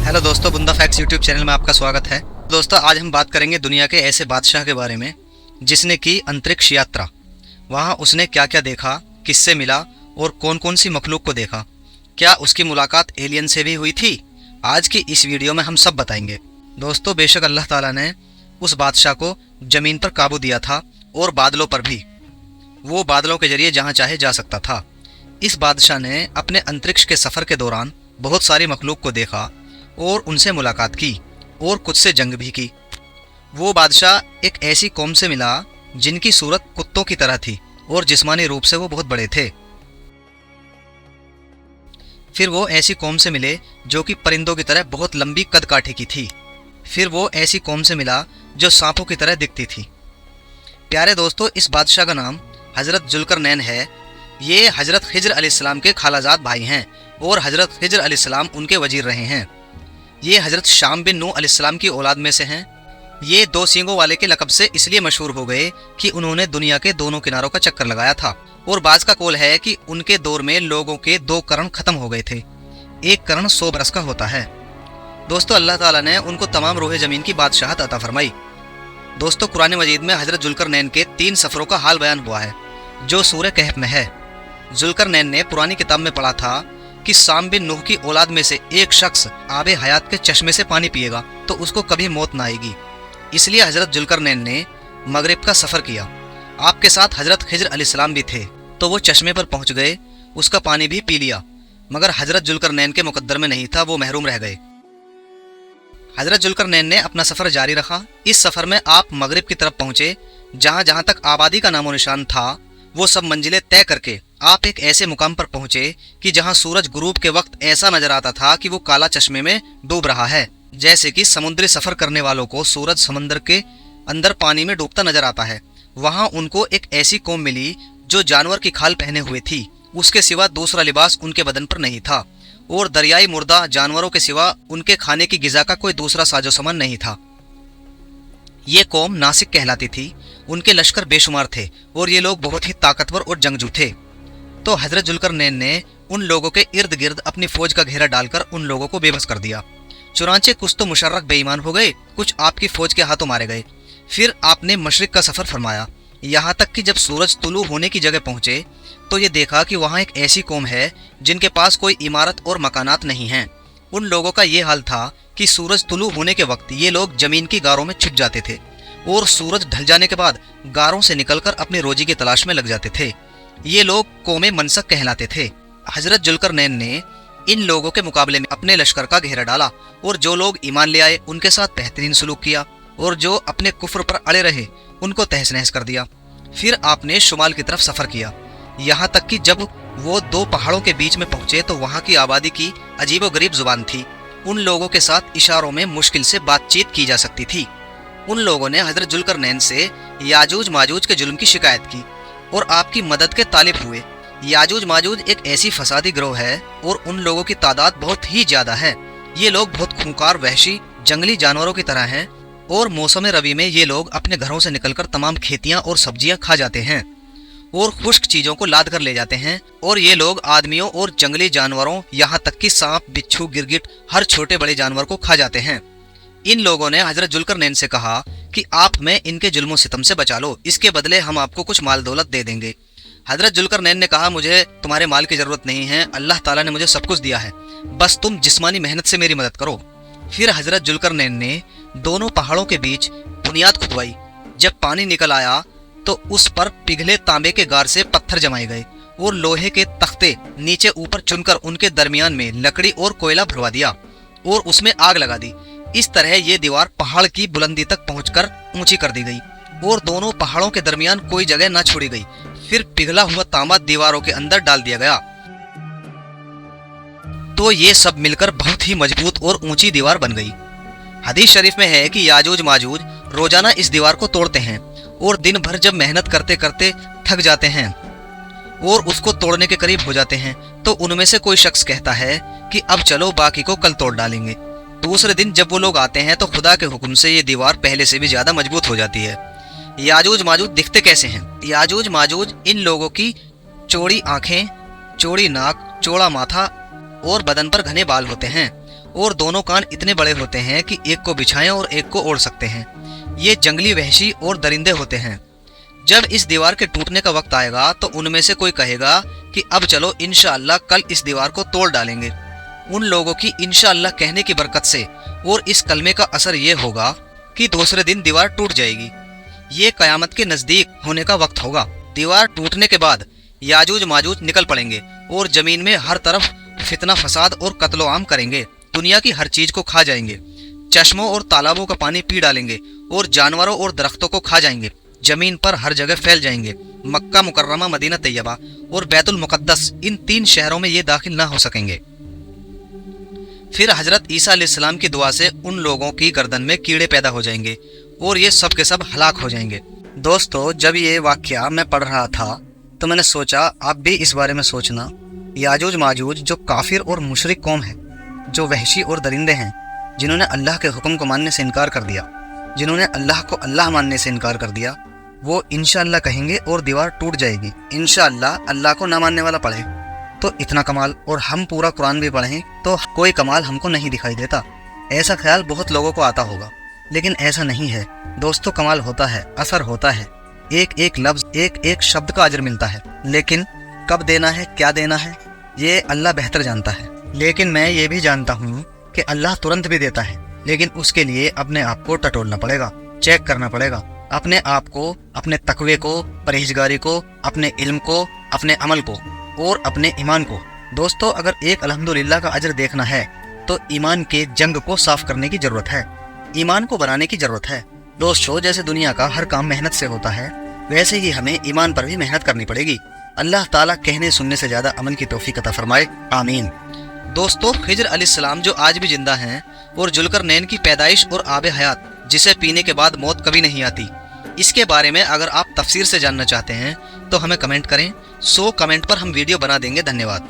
Hello दोस्तों, बुंदा facts YouTube channel में आपका स्वागत है। दोस्तों, आज हम बात करेंगे दुनिया के ऐसे बादशाह के बारे में जिसने की अंतरिक्ष यात्रा। वहाँ उसने क्या क्या देखा, किससे मिला और कौन कौन सी मखलूक को देखा। क्या उसकी मुलाकात एलियन से भी हुई थी? आज की इस वीडियो में हम सब बताएंगे। दोस्तों, बेशक अल्लाह ताला ने उस बादशाह को ज़मीन पर काबू दिया था और बादलों पर भी। वो बादलों के जरिए जहाँ चाहे जा सकता था। इस बादशाह ने अपने अंतरिक्ष के सफ़र के दौरान बहुत सारी मखलूक को देखा और उनसे मुलाकात की और कुछ से जंग भी की। वो बादशाह एक ऐसी कौम से मिला जिनकी सूरत कुत्तों की तरह थी और जिस्मानी रूप से वो बहुत बड़े थे। फिर वो ऐसी कौम से मिले जो कि परिंदों की तरह बहुत लंबी कद काठी की थी। फिर वो ऐसी कौम से मिला जो सांपों की तरह दिखती थी। प्यारे दोस्तों, इस बादशाह का नाम हज़रत जुल्करनैन है। ये हज़रत खिज्र अलैहिस्सलाम के खालाजाद भाई हैं और हज़रत खिज्र अलैहिस्सलाम उनके वजीर रहे हैं। ये हज़रत शाम बिन नूह अलैहिस्सलाम की औलाद में से हैं। ये दो सींगों वाले के लक़ब से इसलिए मशहूर हो गए कि उन्होंने दुनिया के दोनों किनारों का चक्कर लगाया था। और बाज़ का कौल है कि उनके दौर में लोगों के 2 करण ख़त्म हो गए थे। एक करण 100 बरस का होता है। दोस्तों, अल्लाह ताला ने उनको तमाम रोहे ज़मीन की बादशाहत अता फरमाई। दोस्तों, कुरान मजीद में हज़रत जुल्करनैन के 3 सफ़रों का हाल बयान हुआ है जो सूरह कहफ में है। जुल्करनैन ने पुरानी किताब में पढ़ा था कि साम बिन नूह की औलाद में से एक शख्स आबे हयात के चश्मे से पानी पिएगा तो उसको कभी मौत ना आएगी। इसलिए हज़रत जुल्करनैन ने मगरिब का सफ़र किया। आपके साथ हज़रत खिज्र अलैहिस्सलाम भी थे। तो वो चश्मे पर पहुंच गए, उसका पानी भी पी लिया, मगर हज़रत जुल्करनैन के मुकद्दर में नहीं था, वो महरूम रह गए। हज़रत जुल्करनैन ने अपना सफ़र जारी रखा। इस सफ़र में आप मगरिब की तरफ पहुँचे। जहाँ जहाँ तक आबादी का नामो निशान था वो सब मंजिलें तय करके आप एक ऐसे मुकाम पर पहुंचे कि जहां सूरज गुरूब के वक्त ऐसा नजर आता था कि वो काला चश्मे में डूब रहा है। जैसे कि समुद्री सफर करने वालों को सूरज समंदर के अंदर पानी में डूबता नजर आता है। वहां उनको एक ऐसी कौम मिली जो जानवर की खाल पहने हुए थी, उसके सिवा दूसरा लिबास उनके बदन पर नहीं था, और दरियाई मुर्दा जानवरों के सिवा उनके खाने की गिजा का कोई दूसरा साजो सामान नहीं था। ये कौम नासिक कहलाती थी। उनके लश्कर बेशुमार थे और ये लोग बहुत ही ताकतवर और जंगजू थे। तो हज़रत जुल्करनैन ने उन लोगों के इर्द गिर्द अपनी फौज का घेरा डालकर उन लोगों को बेबस कर दिया। चुनांचे कुछ तो मुशर्रक बेईमान हो गए, कुछ आपकी फौज के हाथों मारे गए। फिर आपने मशरिक का सफ़र फरमाया, यहाँ तक कि जब सूरज तुलू होने की जगह पहुँचे तो ये देखा कि वहाँ एक ऐसी कौम है जिनके पास कोई इमारत और मकानात नहीं हैं। उन लोगों का ये हाल था कि सूरज तुलू होने के वक्त ये लोग ज़मीन की गारों में छिप जाते थे और सूरज ढल जाने के बाद गारों से निकलकर अपनी रोजी की तलाश में लग जाते थे। ये लोग कौमे मनसक कहलाते थे। हज़रत जुल्करनैन ने इन लोगों के मुकाबले में अपने लश्कर का घेरा डाला और जो लोग ईमान ले आए उनके साथ बेहतरीन सलूक किया और जो अपने कुफ्र पर अड़े रहे उनको तहस नहस कर दिया। फिर आपने शुमाल की तरफ सफ़र किया, यहाँ तक कि जब वो 2 पहाड़ों के बीच में पहुँचे तो वहाँ की आबादी की अजीबोगरीब जुबान थी। उन लोगों के साथ इशारों में मुश्किल से बातचीत की जा सकती थी। उन लोगों ने हज़रत जुल्करनैन से याजूज माजूज के जुल्म की शिकायत की और आपकी मदद के तालिब हुए। याजूज माजूज एक ऐसी फसादी गिरोह है और उन लोगों की तादाद बहुत ही ज़्यादा है। ये लोग बहुत खूंखार, वहशी, जंगली जानवरों की तरह हैं और मौसम रबी में ये लोग अपने घरों से निकलकर तमाम खेतियाँ और सब्जियाँ खा जाते हैं और खुश्क चीज़ों को लाद कर ले जाते हैं। और ये लोग आदमियों और जंगली जानवरों, यहाँ तक कि सांप, बिच्छू, गिरगिट, हर छोटे बड़े जानवर को खा जाते हैं। इन लोगों ने हज़रत जुल्करनैन से कहा कि आप हमें इनके जुल्म सितम से बचा लो, इसके बदले हम आपको कुछ माल दौलत दे देंगे। हज़रत जुल्करनैन ने कहा, मुझे तुम्हारे माल की ज़रूरत नहीं है, अल्लाह ताला ने मुझे सब कुछ दिया है, बस तुम जिस्मानी मेहनत से मेरी मदद करो। फिर हज़रत जुल्करनैन ने दोनों पहाड़ों के बीच बुनियाद खुदवाई। जब पानी निकल आया तो उस पर पिघले तांबे के गार से पत्थर जमाए गए और लोहे के तख्ते नीचे ऊपर चुनकर उनके दरमियान में लकड़ी और कोयला भरवा दिया और उसमें आग लगा दी। इस तरह ये दीवार पहाड़ की बुलंदी तक पहुंचकर ऊंची कर दी गई और दोनों पहाड़ों के दरमियान कोई जगह न छोड़ी गई। फिर पिघला हुआ तांबा दीवारों के अंदर डाल दिया गया तो ये सब मिलकर बहुत ही मजबूत और ऊंची दीवार बन गई। हदीस शरीफ में है कि याजूज माजूज रोजाना इस दीवार को तोड़ते हैं और दिन भर जब मेहनत करते करते थक जाते हैं और उसको तोड़ने के करीब हो जाते हैं तो उनमें से कोई शख्स कहता है कि अब चलो बाकी को कल तोड़ डालेंगे। दूसरे दिन जब वो लोग आते हैं तो खुदा के हुक्म से ये दीवार पहले से भी ज्यादा मजबूत हो जाती है। याजूज माजूज दिखते कैसे हैं? याजूज माजूज इन लोगों की चौड़ी आंखें, चौड़ी नाक, चौड़ा माथा और बदन पर घने बाल होते हैं और दोनों कान इतने बड़े होते हैं कि एक को बिछाएं और एक को ओढ़ सकते हैं। ये जंगली वहशी और दरिंदे होते हैं। जब इस दीवार के टूटने का वक्त आएगा तो उनमें से कोई कहेगा कि अब चलो इंशाअल्लाह कल इस दीवार को तोड़ डालेंगे। उन लोगों की इंशाअल्लाह कहने की बरकत से और इस कलमे का असर ये होगा कि दूसरे दिन दीवार टूट जाएगी। ये कयामत के नज़दीक होने का वक्त होगा। दीवार टूटने के बाद याजूज माजूज निकल पड़ेंगे और जमीन में हर तरफ फितना फसाद और कत्लो आम करेंगे। दुनिया की हर चीज को खा जाएंगे, चश्मों और तालाबों का पानी पी डालेंगे और जानवरों और दरख्तों को खा जाएंगे। जमीन पर हर जगह फैल जाएंगे। मक्का मुकर्रमा, मदीना तैयबा और बैतुल मुकद्दस, इन 3 शहरों में ये दाखिल ना हो सकेंगे। फिर हजरत ईसा अलैहिस्सलाम की दुआ से उन लोगों की गर्दन में कीड़े पैदा हो जाएंगे और ये सब के सब हलाक हो जाएंगे। दोस्तों, जब ये वाकया मैं पढ़ रहा था तो मैंने सोचा आप भी इस बारे में सोचना। याजूज माजूज जो काफिर और मुशरिक कौम है, जो वहशी और दरिंदे हैं, जिन्होंने अल्लाह के हुक्म को मानने से इनकार कर दिया, जिन्होंने अल्लाह को अल्लाह मानने से इनकार कर दिया, वो इंशाअल्लाह कहेंगे और दीवार टूट जाएगी। इंशाअल्लाह अल्लाह को ना मानने वाला पढ़े तो इतना कमाल, और हम पूरा कुरान भी पढ़ें तो कोई कमाल हमको नहीं दिखाई देता। ऐसा ख्याल बहुत लोगों को आता होगा, लेकिन ऐसा नहीं है दोस्तों। कमाल होता है, असर होता है, एक एक लफ्ज, एक एक शब्द का अजर मिलता है। लेकिन कब देना है, क्या देना है, ये अल्लाह बेहतर जानता है। लेकिन मैं ये भी जानता हूँ कि अल्लाह तुरंत भी देता है, लेकिन उसके लिए अपने आप को टटोलना पड़ेगा, चेक करना पड़ेगा अपने आप को, अपने तकवे को, परहेजगारी को, अपने इल्म को, अपने अमल को और अपने ईमान को। दोस्तों, अगर एक अल्हम्दुलिल्लाह का अजर देखना है तो ईमान के जंग को साफ करने की जरूरत है, ईमान को बनाने की जरूरत है। दोस्तों, जैसे दुनिया का हर काम मेहनत से होता है, वैसे ही हमें ईमान पर भी मेहनत करनी पड़ेगी। अल्लाह ताला कहने सुनने से ज्यादा अमल की तौफीक अता फरमाए, आमीन। दोस्तों, खिज्र अलैहिस्सलाम जो आज भी जिंदा हैं, और जुल्करनैन की पैदाइश और आबे हयात, जिसे पीने के बाद मौत कभी नहीं आती, इसके बारे में अगर आप तफसीर से जानना चाहते हैं तो हमें कमेंट करें। 100 कमेंट पर हम वीडियो बना देंगे। धन्यवाद।